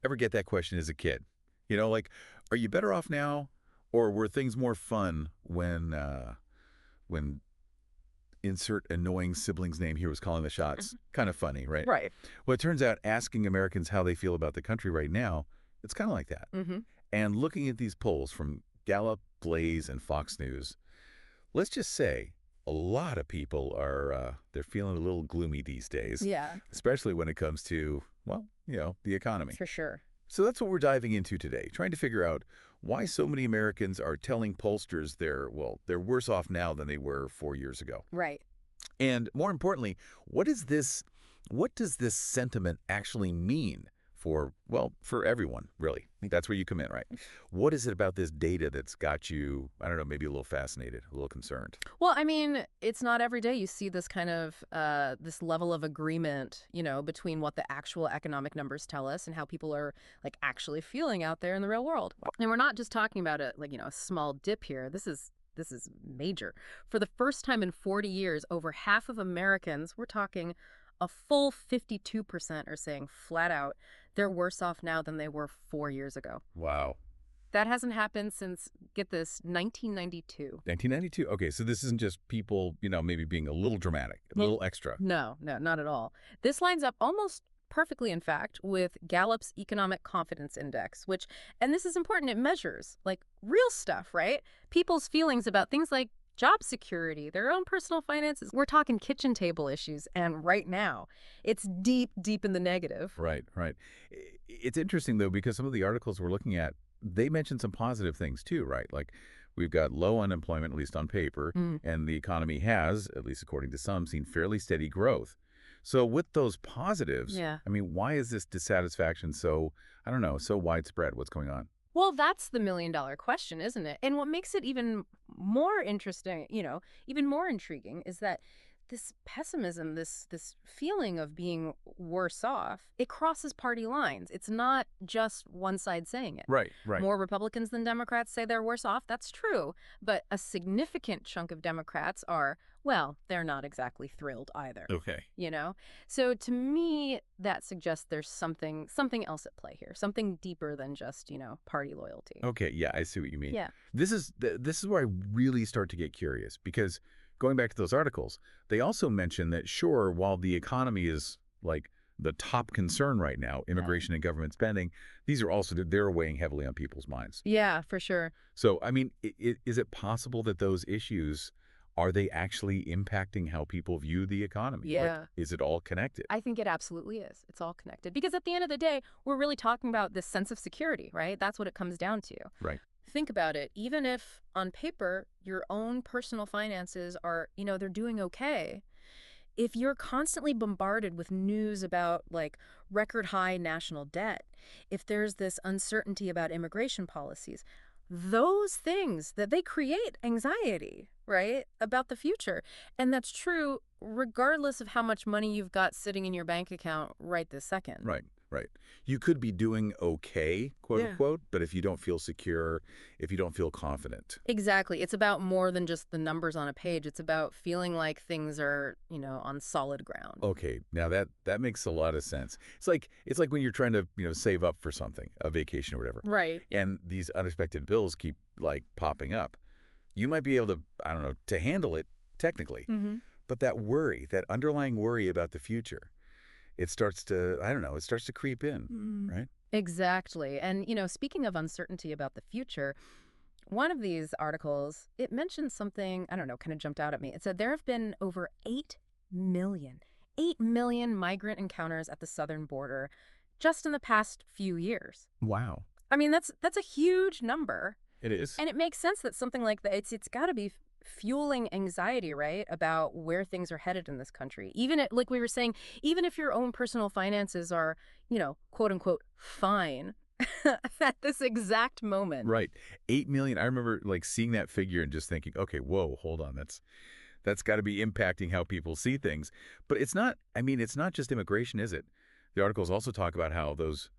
ever get that question as a kid? Like, are you better off now, or were things more fun when insert annoying sibling's name here was calling the shots? Kind of funny, right? Right. Well, it turns out asking Americans how they feel about the country right now, it's kind of like that. Mm-hmm. And looking at these polls from Gallup, Blaze, and Fox News, let's just say a lot of people are they're feeling a little gloomy these days, Yeah, especially when it comes to, well, the economy. for sure. So that's what we're diving into today, trying to figure out why so many Americans are telling pollsters they're worse off now than they were 4 years ago. Right. And more importantly, what does this sentiment actually mean for everyone, really? That's where you come in, right? What is it about this data that's got you, I don't know, maybe a little fascinated, a little concerned? Well, I mean, it's not every day you see this kind of this level of agreement, between what the actual economic numbers tell us and how people are like actually feeling out there in the real world. And we're not just talking about a small dip here. This is major. For the first time in 40 years, over half of Americans, we're talking a full 52% are saying flat out they're worse off now than they were 4 years ago. Wow. That hasn't happened since, get this, 1992. 1992. Okay, so this isn't just people, maybe being a little dramatic, a little extra. No, not at all. This lines up almost perfectly, in fact, with Gallup's Economic Confidence Index, which, and this is important, it measures, like, real stuff, right? People's feelings about things like job security, their own personal finances. We're talking kitchen table issues, and right now, it's deep, deep in the negative. Right. It's interesting, though, because some of the articles we're looking at, they mention some positive things, too, right? Like, we've got low unemployment, at least on paper, and the economy has, at least according to some, seen fairly steady growth. So with those positives, Yeah. I mean, why is this dissatisfaction so widespread? What's going on? Well, that's the million-dollar question, isn't it? And what makes it even more interesting, even more intriguing, is that this pessimism, this feeling of being worse off, it crosses party lines. It's not just one side saying it. Right. More Republicans than Democrats say they're worse off. That's true. But a significant chunk of Democrats are, well, they're not exactly thrilled either. Okay. So to me, that suggests there's something else at play here, something deeper than just, party loyalty. Okay, yeah, I see what you mean. Yeah. This is where I really start to get curious, because going back to those articles, they also mention that, sure, while the economy is like the top concern right now, immigration and government spending, these are also, they're weighing heavily on people's minds. Yeah, for sure. So, I mean, is it possible that those issues, are they actually impacting how people view the economy? Yeah. Like, is it all connected? I think it absolutely is. It's all connected. Because at the end of the day, we're really talking about this sense of security, right? That's what it comes down to. Right. Think about it. Even if on paper your own personal finances are, they're doing okay, if you're constantly bombarded with news about like record high national debt, if there's this uncertainty about immigration policies, those things that they create anxiety, right, about the future. And that's true regardless of how much money you've got sitting in your bank account right this second. Right. You could be doing okay, quote unquote, but if you don't feel secure, if you don't feel confident. Exactly. It's about more than just the numbers on a page. It's about feeling like things are, on solid ground. Okay, now that makes a lot of sense. It's like when you're trying to, save up for something, a vacation or whatever. Right. And these unexpected bills keep like popping up. You might be able to, I don't know, to handle it technically. Mm-hmm. But that worry, that underlying worry about the future, it starts to creep in, right? Exactly. And, speaking of uncertainty about the future, one of these articles, it mentioned something, I don't know, kind of jumped out at me. It said there have been over 8 million migrant encounters at the southern border just in the past few years. Wow. I mean, that's a huge number. It is. And it makes sense that something like that, it's got to be fueling anxiety, right, about where things are headed in this country. Even like we were saying, even if your own personal finances are, quote unquote, fine at this exact moment. Right. 8 million. I remember like seeing that figure and just thinking, okay, whoa, hold on. That's got to be impacting how people see things. But it's not just immigration, is it? The articles also talk about how those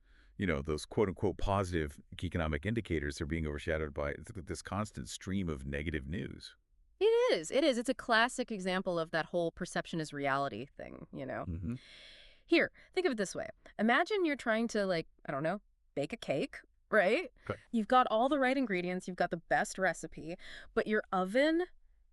quote unquote positive economic indicators are being overshadowed by this constant stream of negative news. It is. It's a classic example of that whole perception is reality thing, Mm-hmm. Here, think of it this way. Imagine you're trying to, like, I don't know, bake a cake, right? Okay. You've got all the right ingredients, you've got the best recipe, but your oven,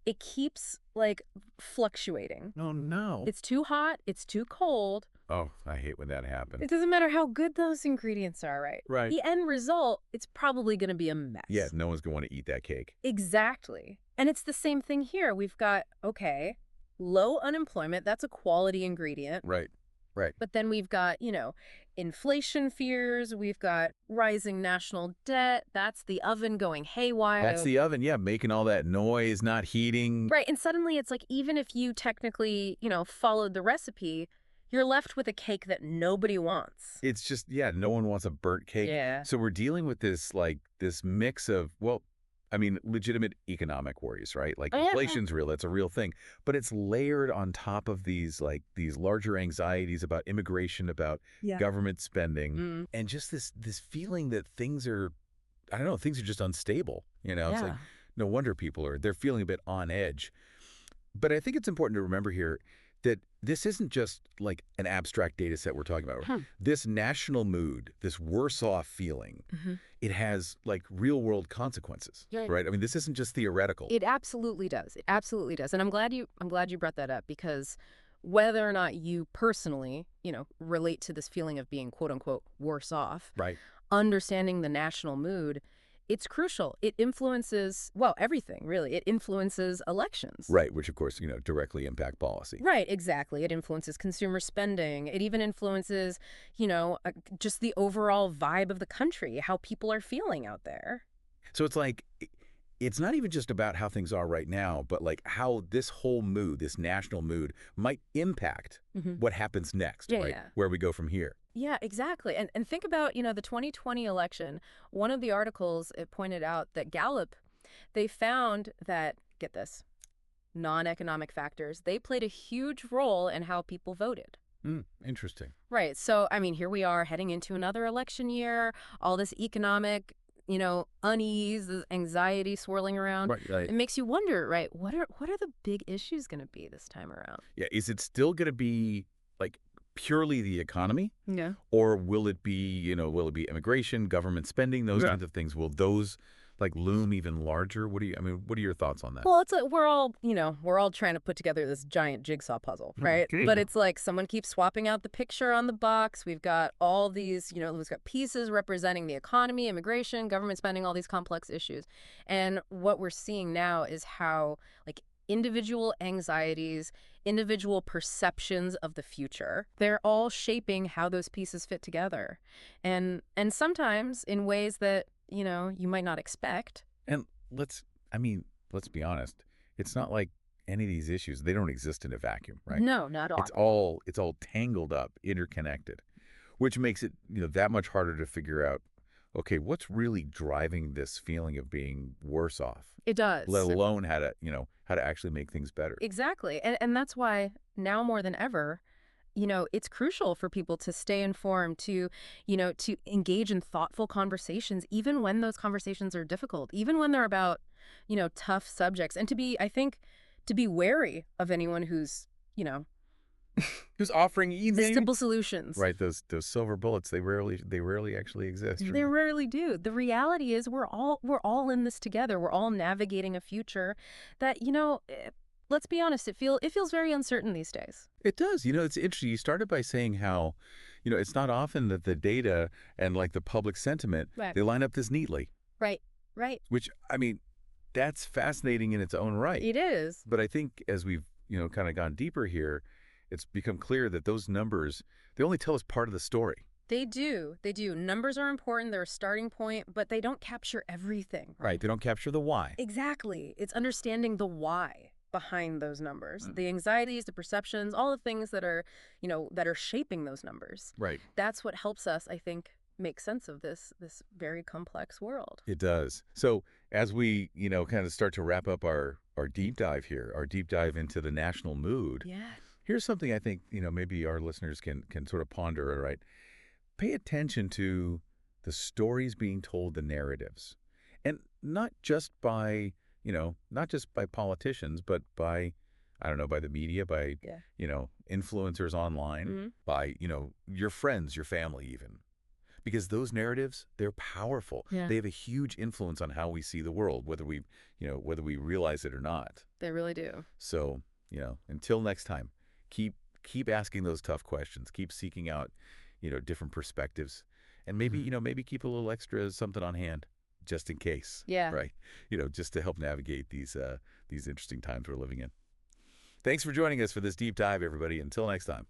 it keeps like fluctuating. Oh, no. It's too hot, it's too cold. Oh, I hate when that happens. It doesn't matter how good those ingredients are, right? Right. The end result, it's probably going to be a mess. Yeah, no one's going to want to eat that cake. Exactly. And it's the same thing here. We've got, okay, low unemployment, that's a quality ingredient. Right. Right. But then we've got, inflation fears. We've got rising national debt. That's the oven going haywire. That's the oven, yeah, making all that noise, not heating. Right. And suddenly it's like, even if you technically, followed the recipe, you're left with a cake that nobody wants. It's just, yeah, no one wants a burnt cake. Yeah. So we're dealing with this mix of, well, I mean, legitimate economic worries, right? Like Oh, yeah. inflation's real, that's a real thing. But it's layered on top of these larger anxieties about immigration, about government spending, and just this feeling that things are, I don't know, things are just unstable. It's like, no wonder they're feeling a bit on edge. But I think it's important to remember here that this isn't just like an abstract data set we're talking about. This national mood, this worse off feeling, it has like real world consequences, right? I mean, this isn't just theoretical. It absolutely does. It absolutely does. And I'm glad you brought that up, because whether or not you personally, relate to this feeling of being quote unquote worse off, Right. understanding the national mood, it's crucial. It influences, well, everything, really. It influences elections. Right, which, of course, directly impact policy. Right, exactly. It influences consumer spending. It even influences, just the overall vibe of the country, how people are feeling out there. So it's like, it's not even just about how things are right now, but like how this whole mood, this national mood, might impact what happens next, right? Yeah. Where we go from here. Yeah, exactly. And think about, the 2020 election. One of the articles, it pointed out that Gallup, they found that, get this, non-economic factors, they played a huge role in how people voted. Interesting. Right. So, I mean, here we are heading into another election year, all this economic, unease, this anxiety swirling around. Right. It makes you wonder, right, what are the big issues going to be this time around? Yeah, is it still going to be like purely the economy? Yeah. Or will it be immigration, government spending, those kinds of things? Will those like loom even larger? What are your thoughts on that? Well, it's like we're all trying to put together this giant jigsaw puzzle, right? Okay. But it's like someone keeps swapping out the picture on the box. We've got all these, we've got pieces representing the economy, immigration, government spending, all these complex issues. And what we're seeing now is how like individual anxieties, individual perceptions of the future, they're all shaping how those pieces fit together. And sometimes in ways that, you might not expect. And let's be honest. It's not like any of these issues, they don't exist in a vacuum, right? No, not at all. It's all tangled up, interconnected, which makes it, that much harder to figure out, okay, what's really driving this feeling of being worse off? It does. Let alone how to actually make things better. Exactly. And that's why now more than ever, it's crucial for people to stay informed, to engage in thoughtful conversations, even when those conversations are difficult, even when they're about, tough subjects, and to be wary of anyone who's, Who's offering the simple solutions. Right, those silver bullets, they rarely actually exist. They rarely do. The reality is we're all in this together. We're all navigating a future that, let's be honest, it feels very uncertain these days. It does. It's interesting. You started by saying how, it's not often that the data and like the public sentiment, Right. they line up this neatly. Right. Which, I mean, that's fascinating in its own right. It is. But I think as we've, kind of gone deeper here, it's become clear that those numbers, they only tell us part of the story. They do. Numbers are important. They're a starting point, but they don't capture everything. Right. They don't capture the why. Exactly. It's understanding the why behind those numbers, the anxieties, the perceptions, all the things that are, that are shaping those numbers. Right. That's what helps us, I think, make sense of this very complex world. It does. So as we, kind of start to wrap up our deep dive here, our deep dive into the national mood. Yeah. Here's something I think, maybe our listeners can sort of ponder, all right? Pay attention to the stories being told, the narratives. And not just by politicians, but by, I don't know, by the media, by, influencers online, by, your friends, your family even. Because those narratives, they're powerful. Yeah, They have a huge influence on how we see the world, whether we realize it or not. they really do. So, until next time, keep keep asking those tough questions. Keep seeking out, different perspectives. And maybe, Hmm. maybe keep a little extra something on hand just in case, Yeah. right? Just to help navigate these interesting times we're living in. Thanks for joining us for this deep dive, everybody. Until next time.